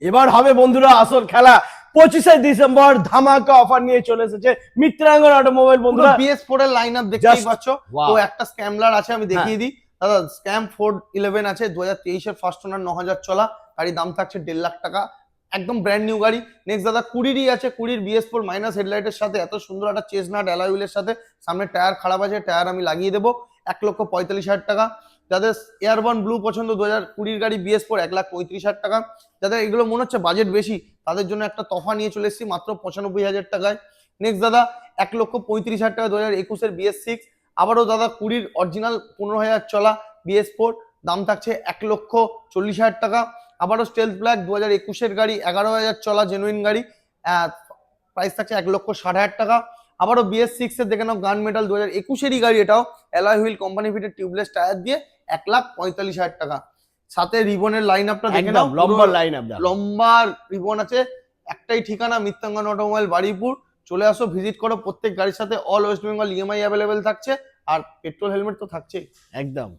এবার হবে বন্ধুরা আসল খেলা। 25শে ডিসেম্বর ধামাকা অফার নিয়ে চলে এসেছে মিত্রাঙ্গন অটোমোবাইল বন্ধুরা। BS4 এর লাইনআপ দেখতেই পাচ্ছ। তো একটা স্ক্যামলার আছে, আমি দেখিয়ে দিই দাদা। স্ক্যাম 411 আছে, 2023 এর ফার্স্ট ওনার, 9000 চলা গাড়ি, দাম থাকছে 1.5 লাখ টাকা, একদম ব্র্যান্ড নিউ গাড়ি। নেক্সট দাদা 20 আছে, 20 BS4 মাইনাস হেডলাইটের সাথে, এত সুন্দর একটা চেসনাট অ্যালয় হুইলের সাথে, সামনে টায়ার খারাপ আছে, টায়ার আমি লাগিয়ে দেবো, 1,45,000 টাকা। যাদের এয়ারবন ব্লু পছন্দ, 2020 গাড়ি BS4, 1,35,000 টাকা। যাদের এগুলো মনে হচ্ছে বাজেট বেশি, তাদের জন্য একটা তফা নিয়ে চলে এসেছি মাত্র 95,000 টাকায়। নেক্সট দাদা 1,35,000 টাকা 2021 এর BS6। আবারও দাদা 20 অরিজিনাল 15,000 চলা BS4, দাম থাকছে 1,40,000 টাকা। আবারও স্টেলথ ব্ল্যাক 2021 এর গাড়ি, 11,000 চলা জেনুইন গাড়ি, প্রাইস থাকছে 1,60,000 টাকা। আবারও BS6 এর দেখে নাও, গান মেটাল 2021 এরই গাড়ি, এটাও alloy wheel company fitted tubeless tyre দিয়ে 1,45,000 টাকা। সাথে রিবনের লাইন আপটা দেখে নাও, লম্বা লাইন আপ, লম্বা রিবন আছে। একটাই ঠিকানা, মিত্রাঙ্গন অটোমোবাইল বারুইপুর। চলে আসো, ভিজিট করো। প্রত্যেক গাড়ির সাথে all West Bengal EMI available থাকছে, আর পেট্রোল হেলমেট তো থাকছেই। একদম।